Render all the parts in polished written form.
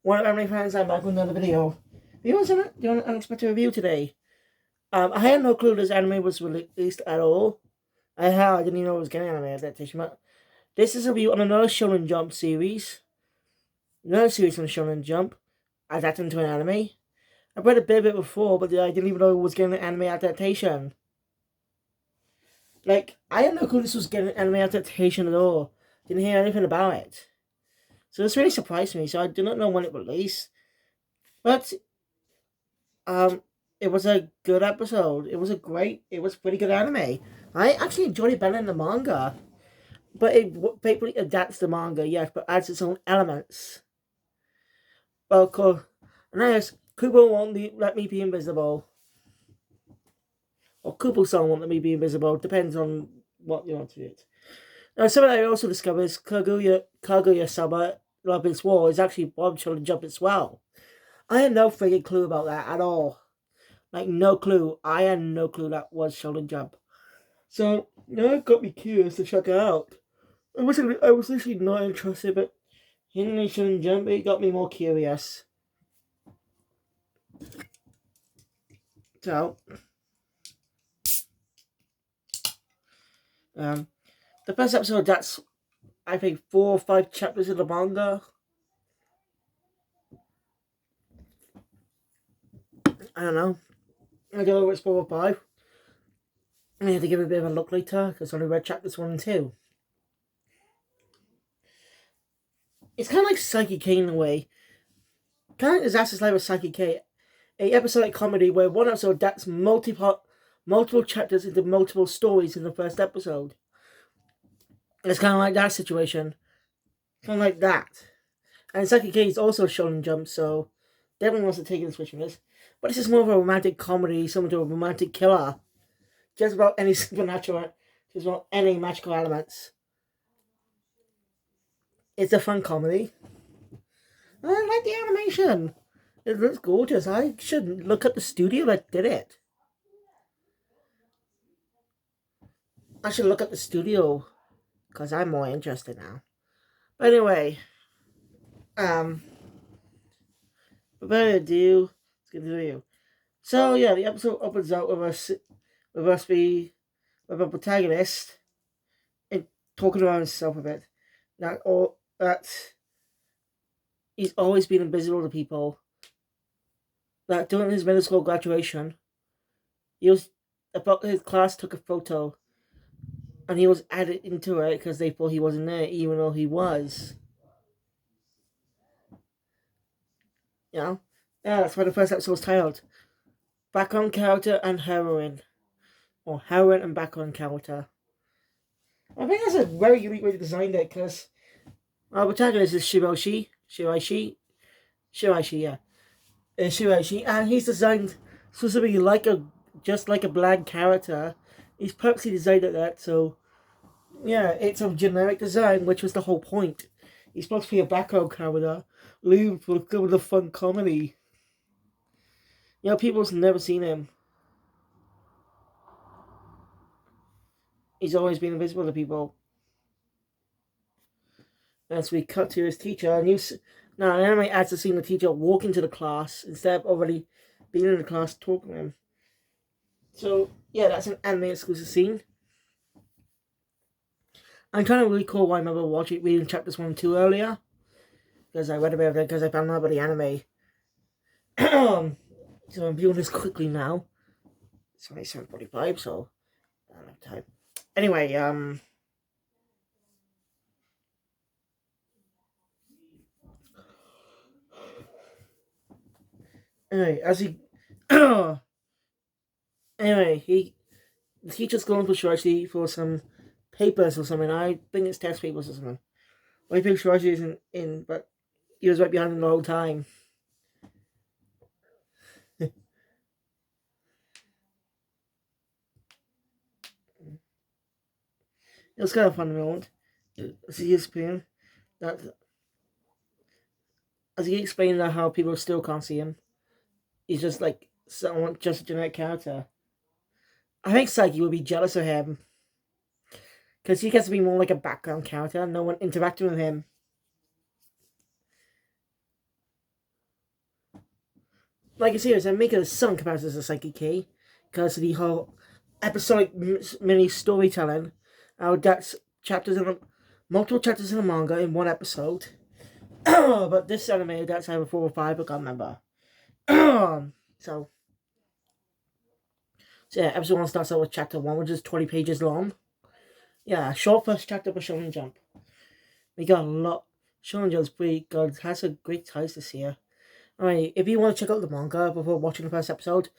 What up, anime fans? I'm back with another video. Do you want an unexpected review today? I had no clue this anime was released at all. I didn't even know it was getting an anime adaptation. But this is a review on another Shonen Jump series. Another series from Shonen Jump, adapted into an anime. I've read a bit of it before, but I didn't even know it was getting an anime adaptation. I had no clue this was getting an anime adaptation at all. Didn't hear anything about it. So this really surprised me, so I do not know when it released. But Um, it was a good episode. It was pretty good anime. I actually enjoyed it better than the manga, but it basically adapts the manga, yes, but adds its own elements. Well, cool. And yes, Kubo won't let me be invisible, or Kubo-san won't let me be invisible. Depends on what you want to do. Now, something I also discovered is Kaguya-sama Love is War is actually Bob Shonen Jump as well. I had no freaking clue about that at all. Like, no clue. I had no clue that was Shonen Jump. So, it got me curious to check it out. I was literally not interested, but hearing Shonen Jump, it got me more curious. So, um, the first episode, that's, I think, 4 or 5 chapters of the manga. I don't know. I don't know if it's 4 or 5. I had to give it a bit of a look later, because I only read chapters 1 and 2. It's kind of like Psyche K in a way. Kind of Disaster's Life of Psyche K. A episodic comedy where one episode adapts multiple chapters into multiple stories in the first episode. It's kind of like that situation. Kind of like that. And Psyche K is also Shonen Jump, so definitely wants to take inspiration from this. But this is more of a romantic comedy, similar to a romantic killer. Just about any supernatural, just about any magical elements. It's a fun comedy. I like the animation. It looks gorgeous. I should look at the studio that did it. I should look at the studio, because I'm more interested now. But anyway, without ado, let's continue. So yeah, the episode opens out with us be with a protagonist and talking about himself a bit. That he's always been invisible to people. That during his middle school graduation, he was about his class took a photo, and he was added into it because they thought he wasn't there, even though he was. You know, yeah, that's why the first episode was titled "Background Character and Heroine," or Heroine and Background Character. I think that's a very unique way to design it because our protagonist is Shiraishi, yeah, Shiraishi, and he's designed specifically just like a bland character. He's purposely designed like that, so yeah, it's a generic design, which was the whole point. He's supposed to be a background character, leaving for some of the fun comedy. People's never seen him. He's always been invisible to people. As we cut to his teacher, now an anime adds the scene of the teacher walking to the class instead of already being in the class talking to him. So yeah, that's an anime exclusive scene. I'm trying to recall why I remember reading chapters 1 and 2 earlier, because I read a bit of it because I found out about the anime. So I'm viewing this quickly now. It's only 7:45, so I don't have time. Anyway, anyway, as he anyway, the teacher's going for Shirashi for some papers or something. I think it's test papers or something. I think Shirashi isn't in, but he was right behind him the whole time. It was kind of fun moment. As he explained that, how people still can't see him. He's just like just a generic character. I think Psyche would be jealous of him because he gets to be more like a background character. No one interacting with him. like I said, I'm making some comparisons to Psyche K because of the whole episodic mini storytelling. That's chapters in a, multiple chapters in a manga in one episode. But this anime, that's either 4 or 5, I can't remember. so, so yeah, episode 1 starts out with chapter 1, which is 20 pages long. Yeah, short first chapter for Shonen Jump. We got a lot. Shonen Jump's pretty good. Has a great ties this year. Alright, if you want to check out the manga before watching the first episode,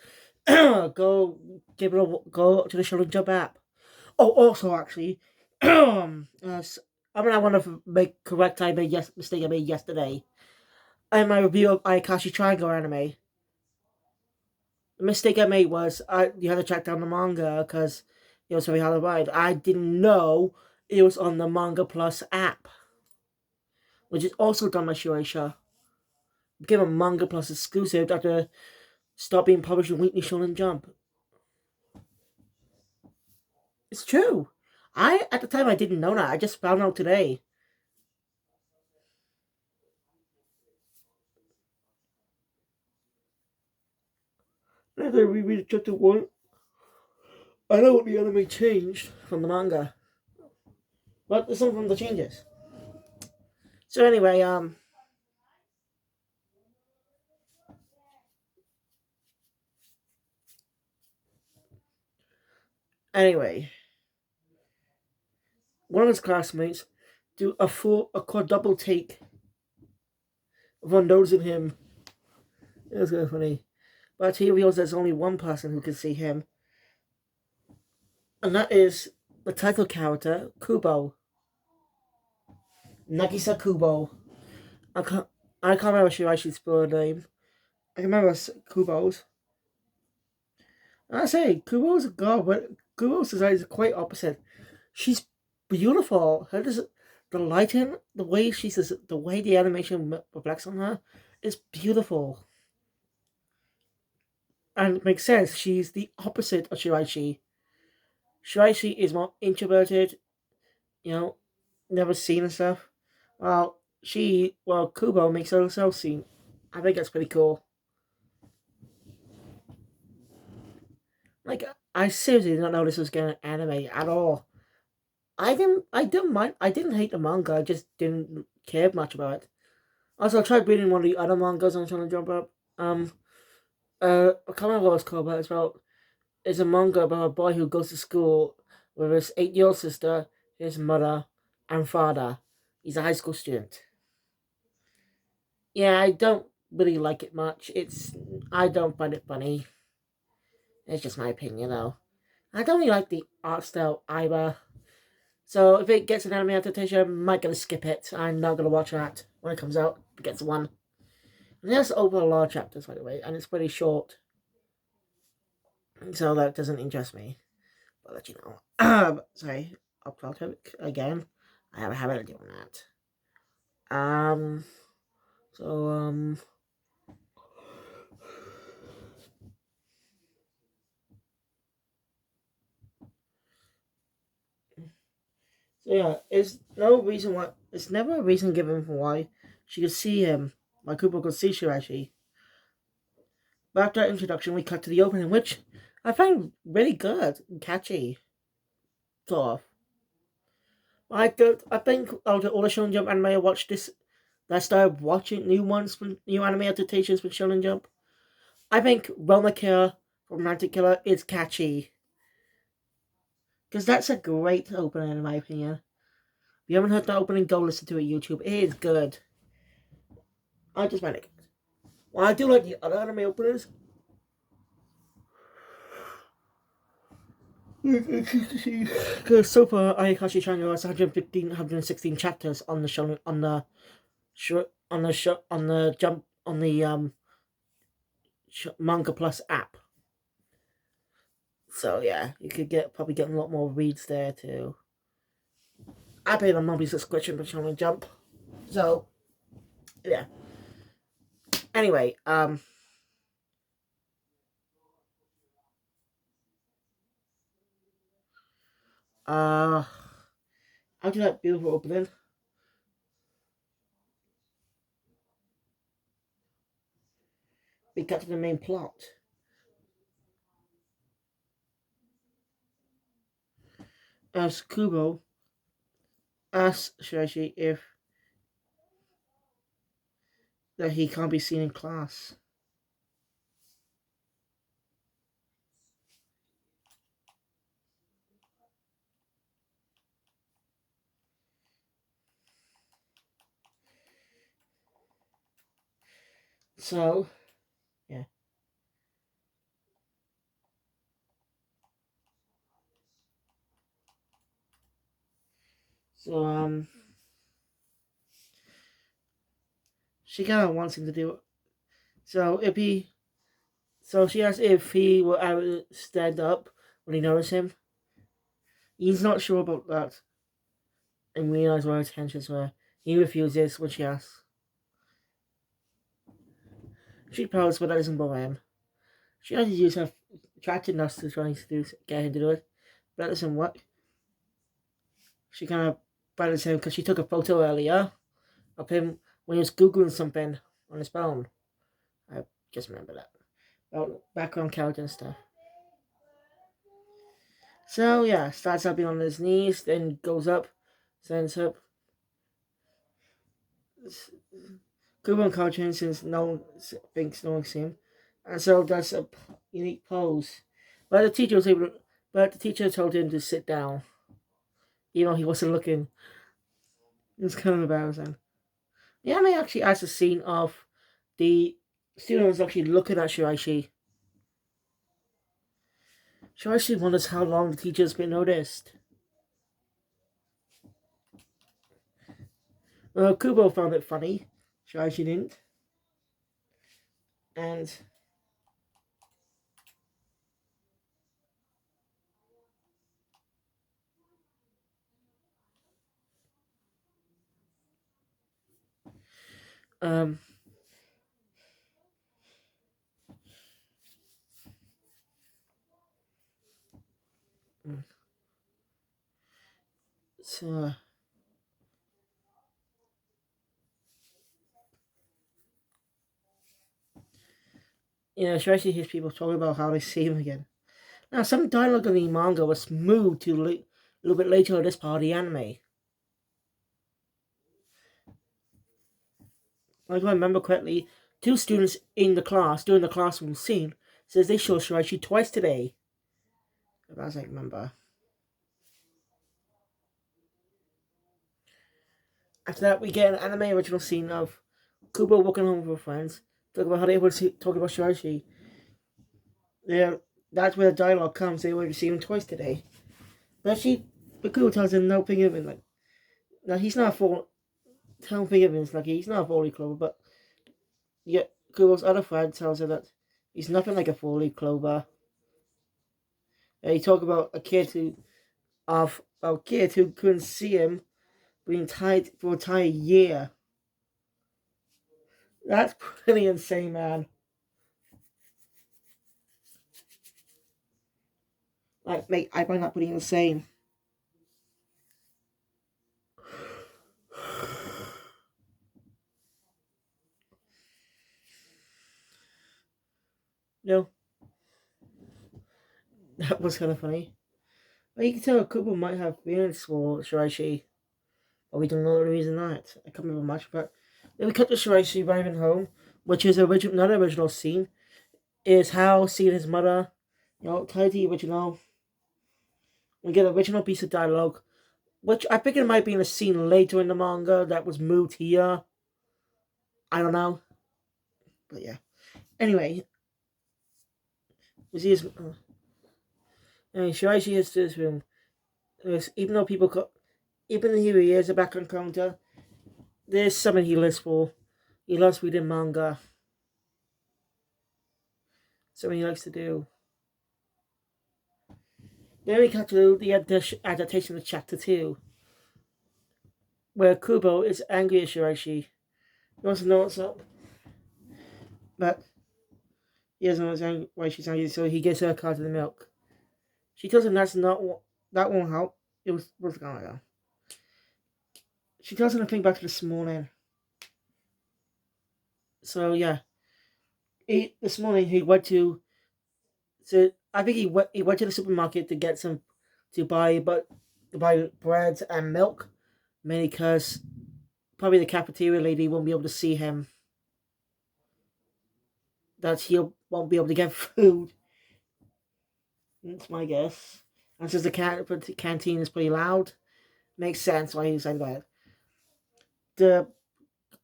go go to the Shonen Jump app. Oh, also actually, I want to make correct mistake I made yesterday. In my review of Ayakashi Triangle anime, the mistake I made was you had to track down the manga because it was very hard to find. I didn't know it was on the Manga Plus app, which is also done by Shueisha. It became a Manga Plus exclusive after stop being published in Weekly Shonen Jump. It's true. At the time I didn't know that. I just found out today. After I reread chapter 1, I know what the anime changed from the manga. But there's some from the changes. So anyway, one of his classmates do a quadruple take of noticing him. It was kind of funny. But he reveals there's only one person who can see him. And that is the title character, Kubo. Nagisa Kubo. I can't, I can't remember she actually spelled her name. I can remember Kubo's. And I say, Kubo's a god, but Kubo's design is quite opposite. She's beautiful. The lighting, the way the animation reflects on her is beautiful. And it makes sense. She's the opposite of Shiraishi. Shiraishi is more introverted, you know, never seen and stuff. Kubo makes herself seen. I think that's pretty cool. Like, I seriously did not know this was going to anime at all. I didn't mind, I didn't hate the manga, I just didn't care much about it. Also, I tried reading one of the other mangas on Shonen Jump Up. I can't remember what it's called, but it's a manga about a boy who goes to school with his 8-year-old sister, his mother, and father. He's a high school student. Yeah, I don't really like it much. I don't find it funny. It's just my opinion, though. I don't really like the art style either. So if it gets an anime adaptation, I might gonna skip it. I'm not gonna watch that when it comes out. If it gets one. And there's over a lot of chapters, by the way, and it's pretty short. So that doesn't interest me. I'll let you know. Sorry, off topic again. I have a habit of doing that. So so yeah, it's never a reason given for why she could see him. Why Kubo could see Shirashi. But after that introduction, we cut to the opening, which I find really good and catchy. Sort of. I think out of all the Shonen Jump anime I watched this, that I started watching new anime adaptations from Shonen Jump. I think Roma Killer from Romantic Killer is catchy. Because that's a great opening in my opinion. If you haven't heard the opening, go listen to it on YouTube. It is good. I just find it good. Well, I do like the other anime openers. Because so far, Ayakashi Triangle has 116 chapters on the show, on the jump, on the Manga Plus app. So yeah, you could probably get a lot more reads there too. I pay the monthly subscription for Shonen Jump. So yeah. Anyway, uh after that beautiful opening, we got to the main plot. As Kubo asks Shirashi if that he can't be seen in class. So yeah. So she kind of wants him to do it. So if he, so she asks if he will ever stand up when he notices him. He's not sure about that, and realizes what his intentions were. He refuses when she asks. She pouts, but that doesn't bother him. She has to use her attractiveness to try to get him to do it, but that doesn't work. She kind of batters him because she took a photo earlier of him when he was googling something on his phone. I just remember that about background character and stuff. So yeah, starts up being on his knees, then goes up, stands up. Kubo encourages since no one thinks no one's him, and so does a unique pose. But the teacher was able to, but the teacher told him to sit down, even though he wasn't looking. It was kind of embarrassing. The anime actually adds a scene of the students actually looking at Shiraishi. Shiraishi wonders how long the teacher's been noticed. Kubo found it funny. Shiraishi didn't. And um, so Shiraishi hears people talking about how they see him again. Now, some dialogue in the manga was moved to a little bit later in this part of the anime. Like if I remember correctly, two students in the class during the classroom scene says they saw Shiraishi twice today. As I remember. After that, we get an anime original scene of Kubo walking home with her friends, talking about how they were talking about Shiraishi. Yeah, that's where the dialogue comes. They were seeing him twice today. But Kubo tells him no forgive him. Like, now he's not a full. Don't forgive him. It's like he's not a fully clover, but yet Kubo's other friend tells her that he's nothing like a fully clover. He talk about a kid who couldn't see him being tied for an entire year. That's pretty insane, man. Like, mate, I find that pretty insane. No, that was kind of funny. But you can tell Kubo might have feelings for Shiraishi, but we don't know the reason that. I can't remember much, but then we cut to Shiraishi arriving home, which is another original scene. Is how seeing his mother, tied to the original. We get an original piece of dialogue, which I think it might be in a scene later in the manga that was moved here. I don't know, but yeah. Anyway, we see his. Anyway, Shiraishi is to his room. Even though even here he is a background counter, there's something he lives for. He loves reading manga. Something he likes to do. Then we cut to the adaptation of Chapter 2, where Kubo is angry at Shiraishi. He wants to know what's up, but he doesn't know why she's angry, so he gives her a card of the milk. She tells him that won't help. It was what's going on. She tells him to think back to this morning. So yeah, this morning he went to. So I think he went to the supermarket to get some to buy bread and milk, mainly because probably the cafeteria lady won't be able to see him. That he won't be able to get food. That's my guess. And since the canteen is pretty loud, makes sense why he's like that. The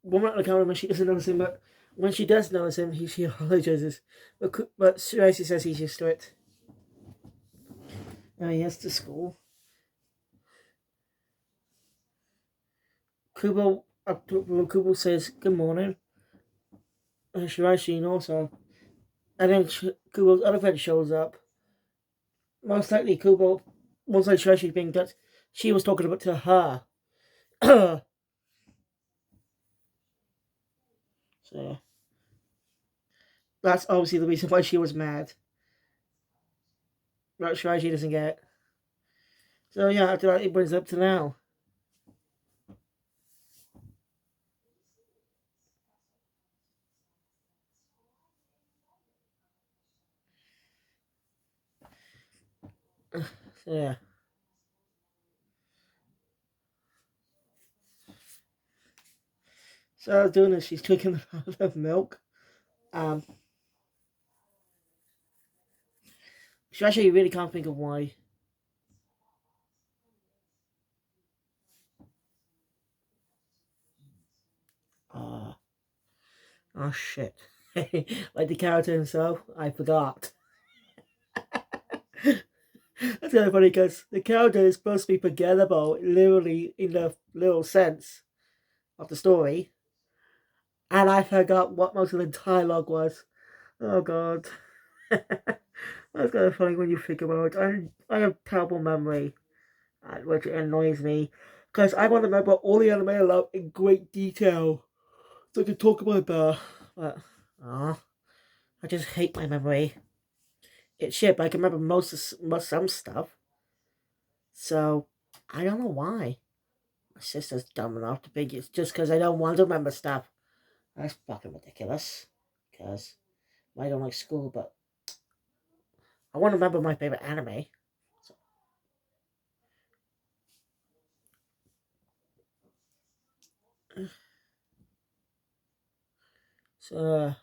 woman at the counter, when she doesn't notice him, but when she does notice him, she apologizes. But Tracy says he's used to it. He has to school. Kubo says good morning. And Shirashi also. And then Kubo's other friend shows up. Most likely Shirashi being that she was talking about to her. So yeah. That's obviously the reason why she was mad. But Shirashi doesn't get it. So yeah, after that it brings up to now. So yeah. So I was doing this, she's drinking the pot of milk. Um Shirashi really can't think of why. Uh oh shit. Like the character himself, I forgot. That's kind of funny because the character is supposed to be forgettable, literally in the literal sense of the story, and I forgot what most of the dialogue was. Oh god, that's kind of funny when you think about it. I have terrible memory, which annoys me because I want to remember all the anime I love in great detail, so I can talk about that. But I just hate my memory. It's shit, but I can remember most some stuff. So I don't know why. My sister's dumb enough to think it's just because I don't want to remember stuff. That's fucking ridiculous. Because I don't like school, but I want to remember my favorite anime. So, so,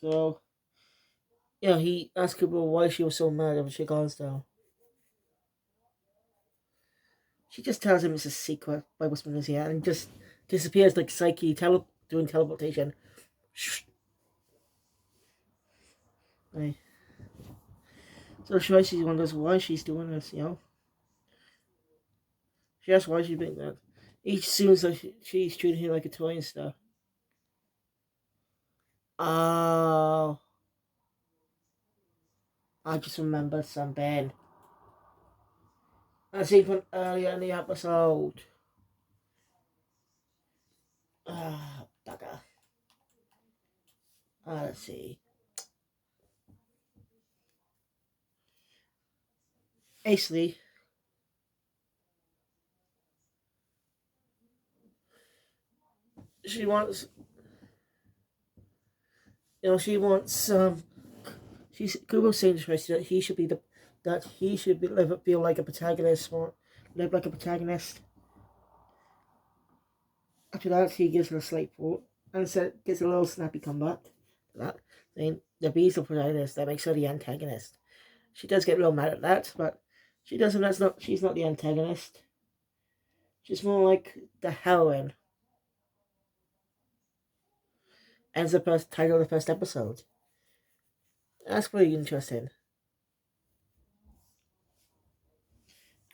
so yeah, he asked her why she was so mad when she goes down. She just tells him it's a secret by whispering in his ear and just disappears like Psyche doing teleportation. Right. So Shirashi wonders why she's doing this. She asks why she's doing that. Each assumes that she's treating him like a toy and stuff. Oh, I just remembered something. I seen from earlier in the episode. Bugger. Let's see. Basically, she wants, she wants, she's Kubo saying to Tracy that he should feel like a protagonist, or live like a protagonist. After that, he gives her a slate for and gets a little snappy comeback. That saying the bee's the protagonist, that makes her the antagonist. She does get a little mad at that, but she doesn't. She's not the antagonist. She's more like the heroine. As the first title of the first episode. That's pretty interesting.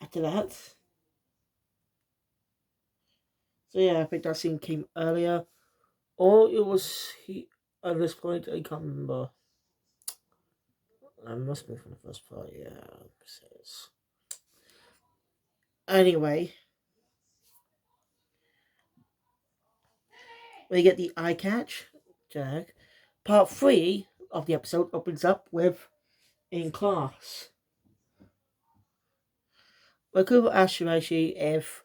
After that, so yeah, I think that scene came earlier, or it was he. At this point, I can't remember. I must be from the first part. Yeah. Anyway, we get the eye catch. Jack. Part 3 of the episode opens up with in class. Wakuba asks Shiraishi if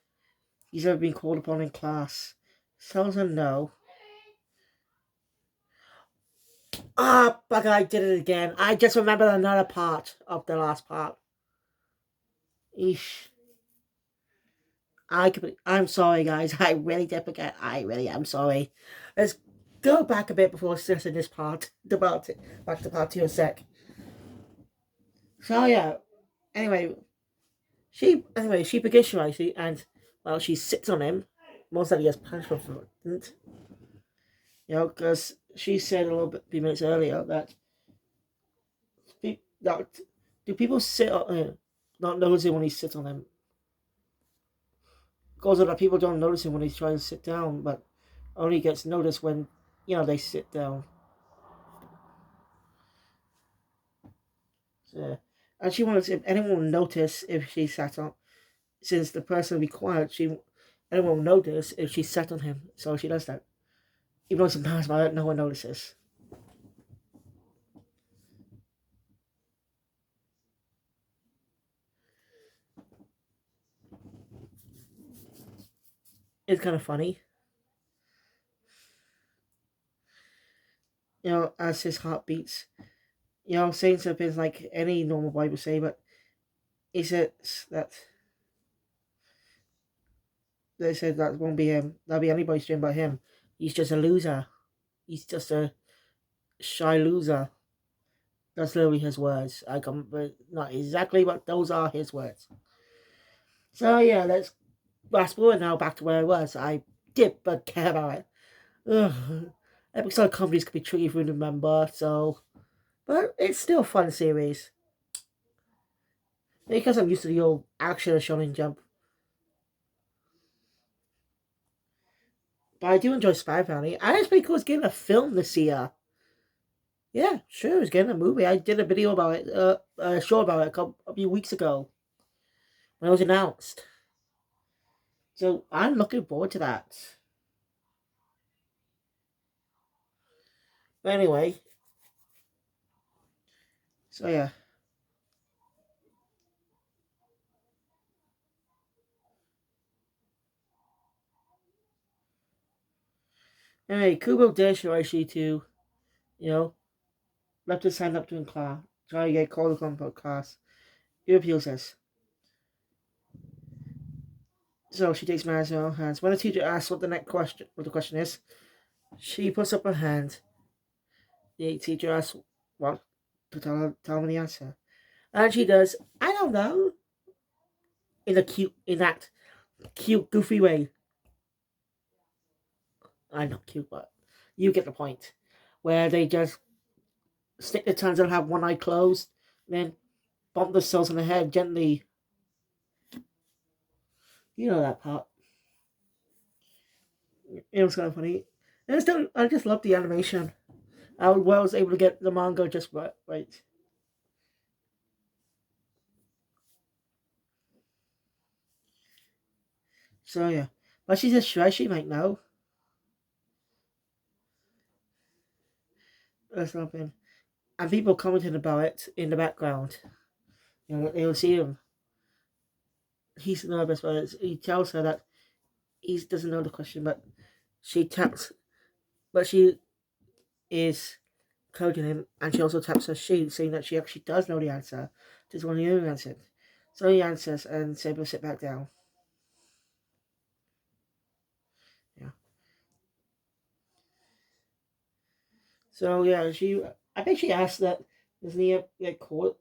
he's ever been called upon in class. Tells her no. Ah, bugger, I did it again. I just remembered another part of the last part. Eesh. I'm sorry, guys. I really did forget. I really am sorry. Let's go back a bit before stressing this part. Back to part 2 in a sec. So, yeah. Anyway, she begins Shiraishi and, well, she sits on him. Most likely as punishment for it. Because she said a few minutes earlier that that do people sit on him, not noticing when he sits on them? Goes on that people don't notice him when he's trying to sit down, but only gets noticed when they sit down. So, and she wonders if anyone will notice if she sat on, since the person will be quiet. Anyone will notice if she sat on him, so she does that. Even though it's embarrassed by it, no one notices. It's kind of funny, as his heart beats. Saying something like any normal boy would say, but he says that they said that won't be him. That'll be anybody's dream but him. He's just a loser. He's just a shy loser. That's literally his words. I come, but not exactly, but those are his words. So yeah, let's fast forward now back to where I was. I did but care about it. Ugh. Episode companies can be tricky for you to remember, but it's still a fun series. Because I'm used to the old action of Shonen Jump. But I do enjoy Spy Family. I it's pretty cool it's getting a film this year. Yeah, sure, it's getting a movie. I did a video about it, a show about it a few weeks ago when it was announced. So I'm looking forward to that. But anyway, so yeah. Anyway, Kubo did Shiraishi to, you know, left his hand up to in class, try to get called upon for class. He refuses. So she takes matters in her own hands. When the teacher asks what the question is, she puts up her hand. The teacher asks what to tell him the answer. And she does, I don't know. In that cute, goofy way. I'm not cute, but you get the point. Where they just stick their tongues out and have one eye closed, then bump themselves on the head gently. You know that part. It was kind of funny. And I just love the animation. I was able to get the manga just right. So yeah. But she says, should she might know. Or something. And people commenting about it in the background. They'll see him. He's nervous, but he tells her that he doesn't know the question, but she taps, but she is coding him, and she also taps her sheet, saying that she actually does know the answer. Just one of you answered. So he answers and says, "We'll sit back down." Yeah. So yeah, I think she asked that doesn't he get caught?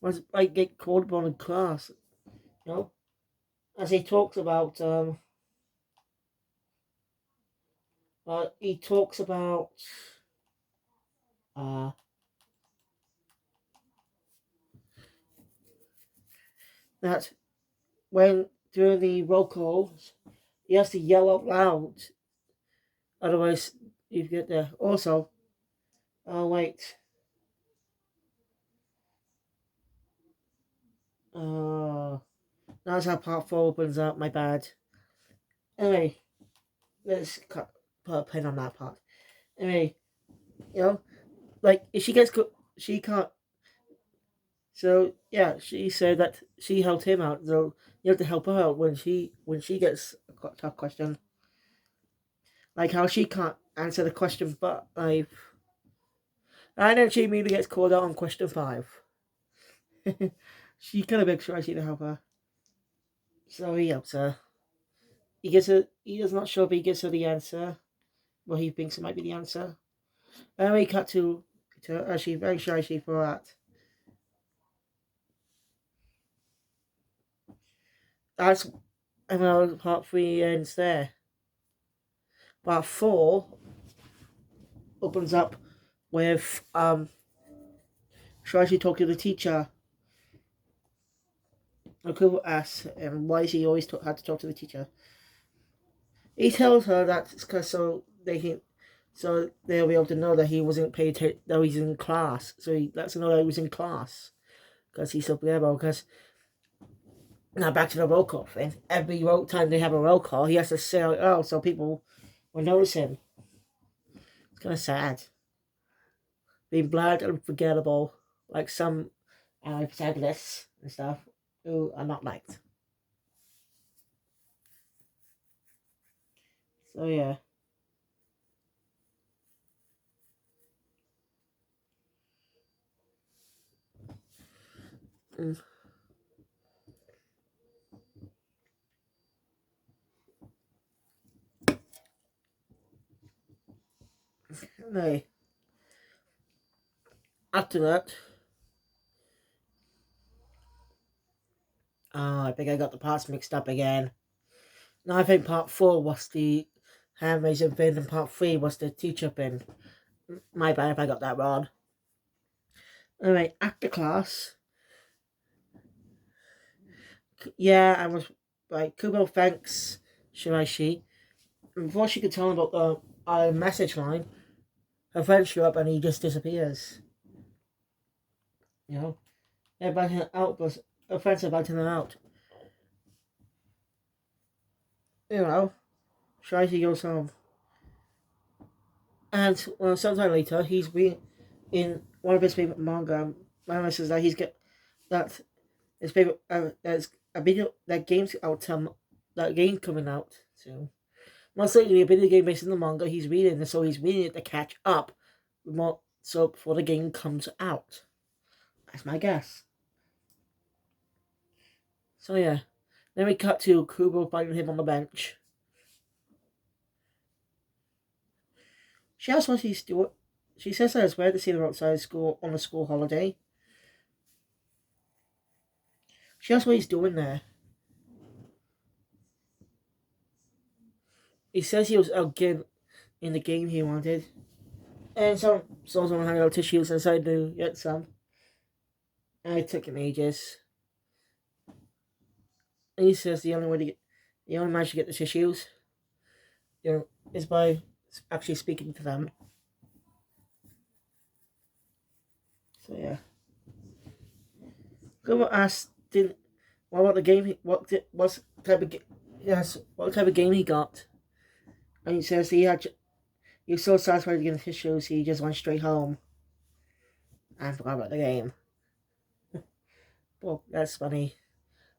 Was like get called upon in class? You know, as he talks about he talks about uh that when during the roll calls he has to yell out loud, otherwise you get there. Also, oh wait, uh, that's how part 4 opens up. My bad. Anyway, let's put a pin on that part. Anyway, you know, like if she gets she can't. So yeah, she said that she helped him out. So you have to help her out when she gets a tough question, like how she can't answer the question, but like, and then she immediately gets called out on question 5. She kind of begs Shirashi to help her, so he helps her. He gives her. He does not sure if he gives her the answer, but he thinks it might be the answer. And we cut to she very Shirashi for that. That's part 3 ends there. Part 4 opens up with Shirashi talking to the teacher. Kubo asks him why he always had to talk to the teacher. He tells her that it's because so they'll be able to know that he wasn't paid that he's in class. So he lets them know that he was in class because he's so clever. Because now back to the roll call thing. Every time they have a roll call, he has to say, "Oh, so people will notice him." It's kind of sad. Being bland and forgettable, like some protagonists and stuff who are not liked. So yeah. Mm. Anyway, after that, I think I got the parts mixed up again. No, I think part 4 was the hand raising bin and part 3 was the teacher bin. My bad if I got that wrong. Anyway, after class, yeah, I was like, Kubo thanks Shiraishi. And before she could tell him about the message line, her friends show up and he just disappears. You know, they're inviting her out, but her friends are inviting her out. You know, Shiraishi goes home. And sometime later, he's been in one of his favorite manga. Manga says that he's get that his favorite there's a video that game's out that game coming out soon. Most likely a video game based on the manga he's reading, and so he's reading it to catch up more so before the game comes out. That's my guess. So yeah. Then we cut to Kubo finding him on the bench. She asks what he's doing. She says that it's weird to see them outside school on a school holiday. She asks what he's doing there. He says he was out getting in the game he wanted. And some someone handed out tissues and decided to get some. And it took him ages. And he says the only managed to get the tissues, is by actually speaking to them. So yeah. Gilbert asked, "Did what about the game? What type of yes? What type of game he got?" And he says he was so satisfied to get the tissues, he just went straight home and forgot about the game. Well, that's funny.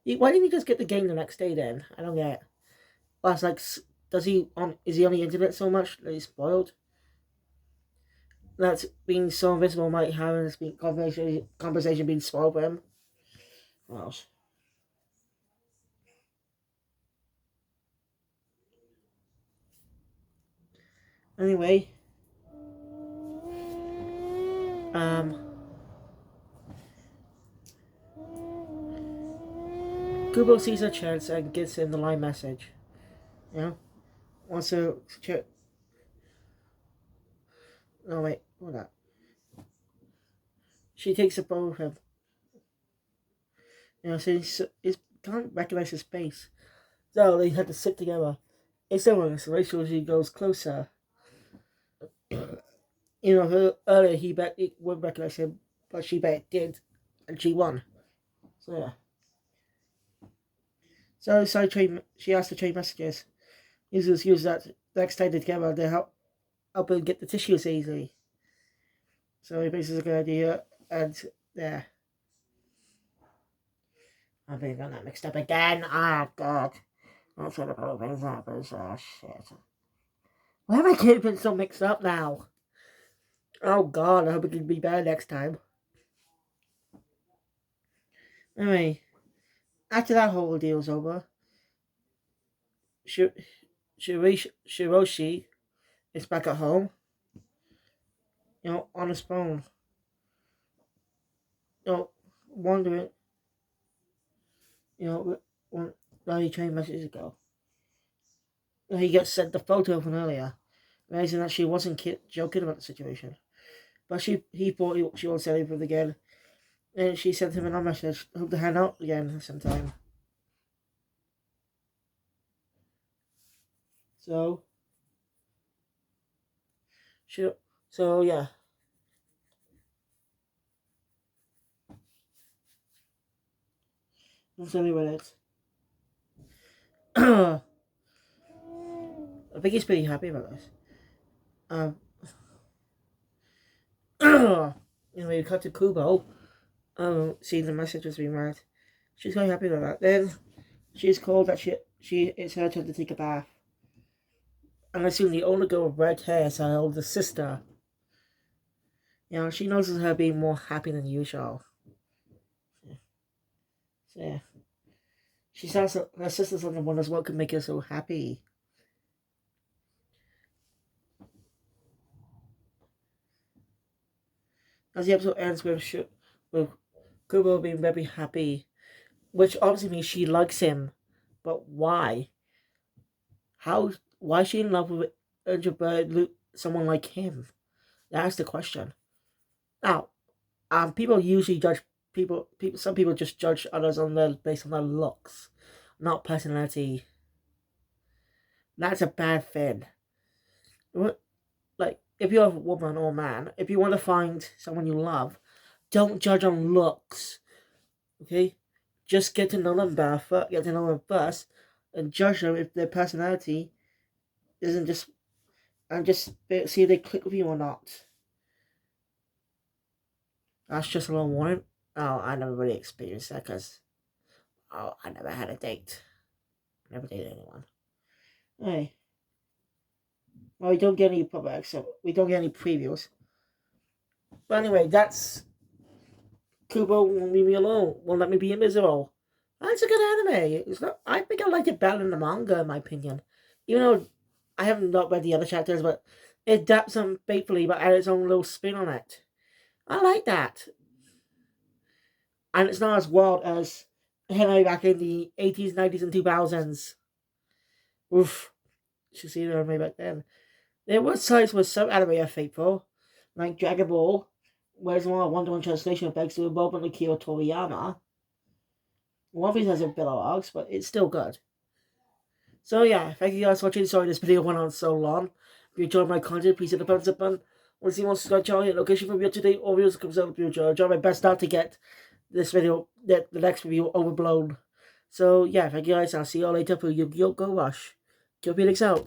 Why didn't he just get the game the next day then? I don't get it. Well, it's like, is he on the internet so much that he's spoiled? That's being so invisible might have this conversation being spoiled for him. Well, anyway, um, Kubo sees a chance and gives him the line message. You know, wants to check. No wait, hold on. She takes a photo of him. So he can't recognize his face. So they had to sit together. It's similar, so Rachel she goes closer. Earlier he bet it would recognize him, but she bet it did, and she won. So yeah. So she asked to trade messages. Users use that next time together to help him get the tissues easily. So he basically a good idea, and yeah. I've been got that mixed up again. Ah, God. That's what the problem is. Oh, shit. Why am I keeping so mixed up now? Oh, God. I hope it can be better next time. Anyway, after that whole deal's over, Shi- Shiroshi is back at home, on his phone, wondering, when he trained messages ago. He gets sent the photo from earlier, realizing that she wasn't joking about the situation. But he thought she won't say anything again. And she sent him another message, hope to hang out again sometime. So, she, so yeah. That's only what it. I think he's pretty happy about this. Um, anyway, we cut to Kubo. Seeing the message was being read. She's quite happy about that. Then she's called that it's her turn to take a bath. And I assume the older girl with red hair is her older sister. She notices her being more happy than usual. So yeah. She says her sister's on the wonders what could make her so happy. As the episode ends with Kubo being very happy, which obviously means she likes him, but why? Why is she in love with someone like him? That's the question. Now, people usually judge people. Some people just judge others based on their looks, not personality. That's a bad thing. Like, if you're a woman or a man, if you want to find someone you love, don't judge on looks. Okay, just get to know them better. Get to know them first, and judge them if their personality isn't just and just see if they click with you or not. That's just a little warning. Oh, I never really experienced that because I never had a date. Never dated anyone. Hey, well, we don't get any public, so we don't get any previews. But anyway, that's Kubo won't leave me alone. Won't let me be invisible. That's a good anime. It's not. I think I like it better than the manga, in my opinion. Even though I haven't not read the other chapters, but it adapts them faithfully, but added its own little spin on it. I like that, and it's not as wild as anime back in the 80s, 90s, and 2000s. Oof, you should see the anime back then. There were sites where some anime are faithful, like Dragon Ball, whereas one one-to-one translation begs to involvement of Akira Toriyama. One of these has a filler arcs, but it's still good. So yeah, thank you guys for watching. Sorry this video went on so long. If you enjoyed my content, please hit the thumbs up button. Want to see more subscribe channel, hit location for me today or videos comes out in the future. I'll try my best not to get this video, the next video, overblown. So yeah, thank you guys. I'll see you all later for Yu-Gi-Oh! Go Rush. Kill Phoenix out.